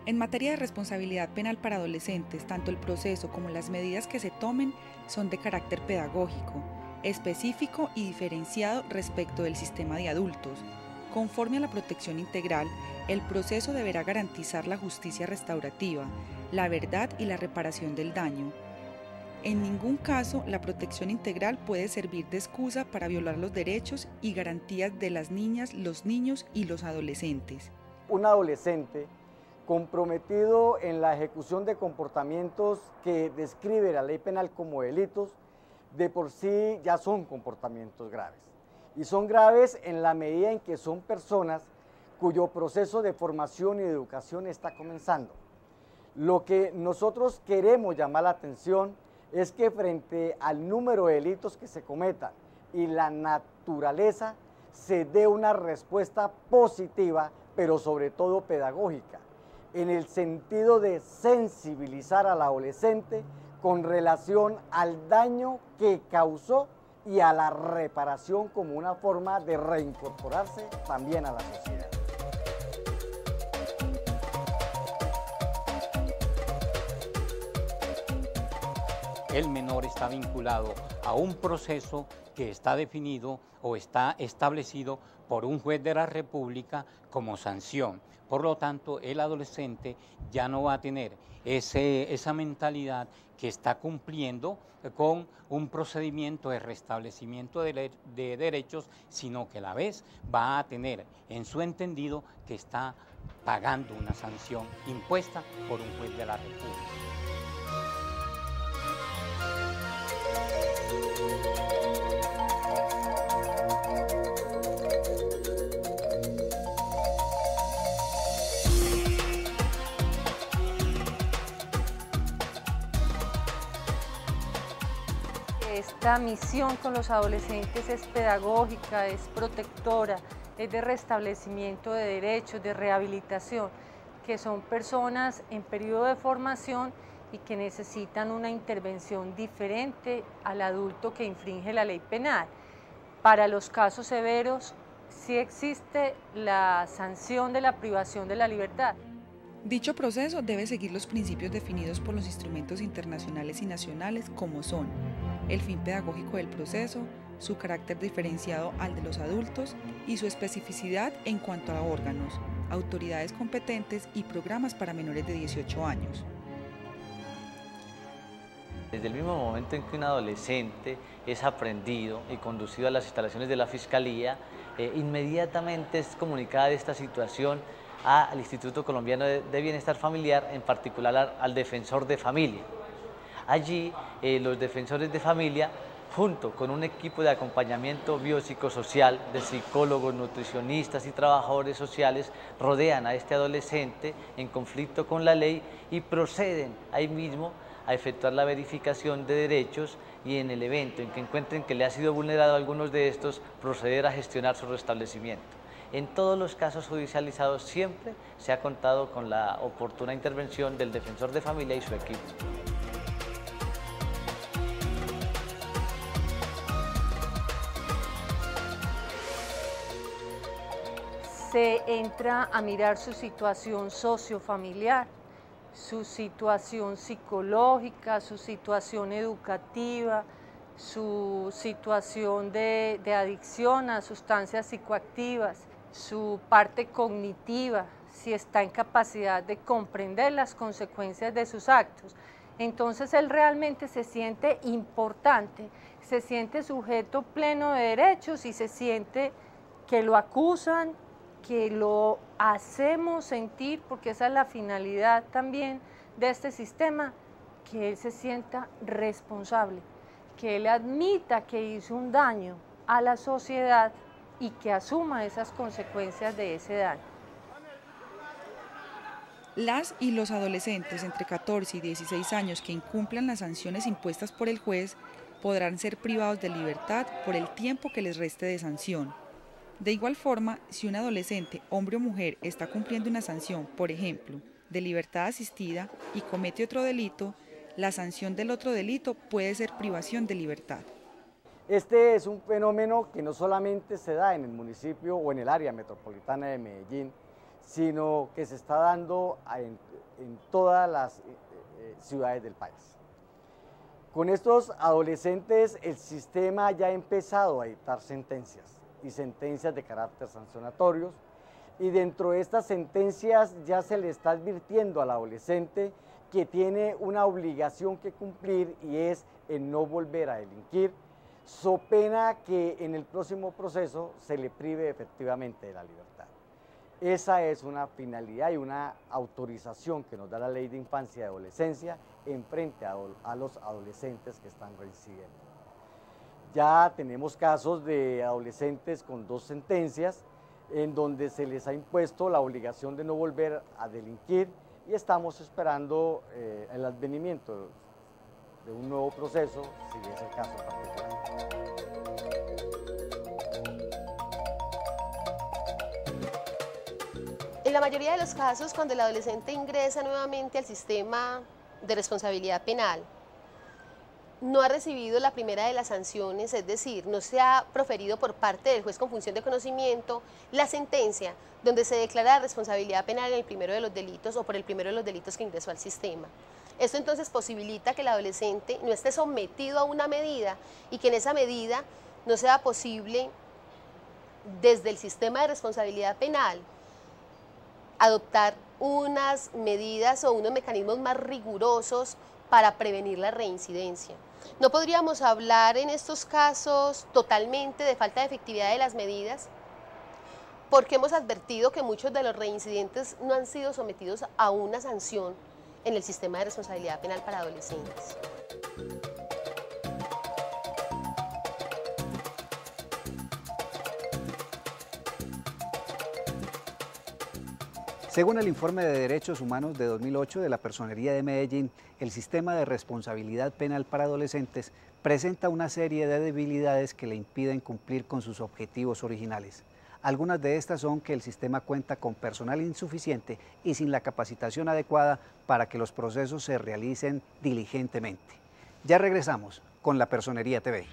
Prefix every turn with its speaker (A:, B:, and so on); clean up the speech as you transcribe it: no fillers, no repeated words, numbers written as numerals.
A: En materia de responsabilidad penal para adolescentes, tanto el proceso como las medidas que se tomen son de carácter pedagógico, específico y diferenciado respecto del sistema de adultos. Conforme a la protección integral, el proceso deberá garantizar la justicia restaurativa, la verdad y la reparación del daño. En ningún caso, la protección integral puede servir de excusa para violar los derechos y garantías de las niñas, los niños y los adolescentes.
B: Un adolescente comprometido en la ejecución de comportamientos que describe la ley penal como delitos, de por sí ya son comportamientos graves. Y son graves en la medida en que son personas cuyo proceso de formación y de educación está comenzando. Lo que nosotros queremos llamar la atención es que frente al número de delitos que se cometan y la naturaleza, se dé una respuesta positiva, pero sobre todo pedagógica, en el sentido de sensibilizar al adolescente con relación al daño que causó y a la reparación como una forma de reincorporarse también a la sociedad.
C: El menor está vinculado a un proceso que está definido o está establecido por un juez de la República como sanción. Por lo tanto, el adolescente ya no va a tener esa mentalidad que está cumpliendo con un procedimiento de restablecimiento de derechos, sino que a la vez va a tener en su entendido que está pagando una sanción impuesta por un juez de la República.
D: Esta misión con los adolescentes es pedagógica, es protectora, es de restablecimiento de derechos, de rehabilitación, que son personas en periodo de formación y que necesitan una intervención diferente al adulto que infringe la ley penal. Para los casos severos, sí existe la sanción de la privación de la libertad.
A: Dicho proceso debe seguir los principios definidos por los instrumentos internacionales y nacionales como son el fin pedagógico del proceso, su carácter diferenciado al de los adultos y su especificidad en cuanto a órganos, autoridades competentes y programas para menores de 18 años.
E: Desde el mismo momento en que un adolescente es aprendido y conducido a las instalaciones de la Fiscalía, inmediatamente es comunicada esta situación al Instituto Colombiano de Bienestar Familiar, en particular al defensor de familia. Allí los defensores de familia, junto con un equipo de acompañamiento biopsicosocial de psicólogos, nutricionistas y trabajadores sociales, rodean a este adolescente en conflicto con la ley y proceden ahí mismo a efectuar la verificación de derechos y en el evento en que encuentren que le ha sido vulnerado algunos de estos, proceder a gestionar su restablecimiento. En todos los casos judicializados siempre se ha contado con la oportuna intervención del defensor de familia y su equipo.
D: Se entra a mirar su situación sociofamiliar, su situación psicológica, su situación educativa, su situación de adicción a sustancias psicoactivas, su parte cognitiva, si está en capacidad de comprender las consecuencias de sus actos. Entonces él realmente se siente importante, se siente sujeto pleno de derechos y se siente que lo acusan, que lo hacemos sentir, porque esa es la finalidad también de este sistema, que él se sienta responsable, que él admita que hizo un daño a la sociedad y que asuma esas consecuencias de ese daño.
A: Las y los adolescentes entre 14 y 16 años que incumplan las sanciones impuestas por el juez podrán ser privados de libertad por el tiempo que les reste de sanción. De igual forma, si un adolescente, hombre o mujer, está cumpliendo una sanción, por ejemplo, de libertad asistida y comete otro delito, la sanción del otro delito puede ser privación de libertad.
B: Este es un fenómeno que no solamente se da en el municipio o en el área metropolitana de Medellín, sino que se está dando en todas las ciudades del país. Con estos adolescentes el sistema ya ha empezado a dictar sentencias y sentencias de carácter sancionatorios, y dentro de estas sentencias ya se le está advirtiendo al adolescente que tiene una obligación que cumplir, y es el no volver a delinquir, so pena que en el próximo proceso se le prive efectivamente de la libertad. Esa es una finalidad y una autorización que nos da la Ley de Infancia y Adolescencia en frente a los adolescentes que están reincidiendo. Ya tenemos casos de adolescentes con 2 sentencias en donde se les ha impuesto la obligación de no volver a delinquir, y estamos esperando el advenimiento de un nuevo proceso, si es el caso particular.
F: En la mayoría de los casos, cuando el adolescente ingresa nuevamente al sistema de responsabilidad penal, no ha recibido la primera de las sanciones, es decir, no se ha proferido por parte del juez con función de conocimiento la sentencia donde se declara la responsabilidad penal en el primero de los delitos o por el primero de los delitos que ingresó al sistema. Esto entonces posibilita que el adolescente no esté sometido a una medida y que en esa medida no sea posible desde el sistema de responsabilidad penal adoptar unas medidas o unos mecanismos más rigurosos para prevenir la reincidencia. No podríamos hablar en estos casos totalmente de falta de efectividad de las medidas, porque hemos advertido que muchos de los reincidentes no han sido sometidos a una sanción en el sistema de responsabilidad penal para adolescentes.
G: Según el informe de Derechos Humanos de 2008 de la Personería de Medellín, el sistema de responsabilidad penal para adolescentes presenta una serie de debilidades que le impiden cumplir con sus objetivos originales. Algunas de estas son que el sistema cuenta con personal insuficiente y sin la capacitación adecuada para que los procesos se realicen diligentemente. Ya regresamos con la Personería TV.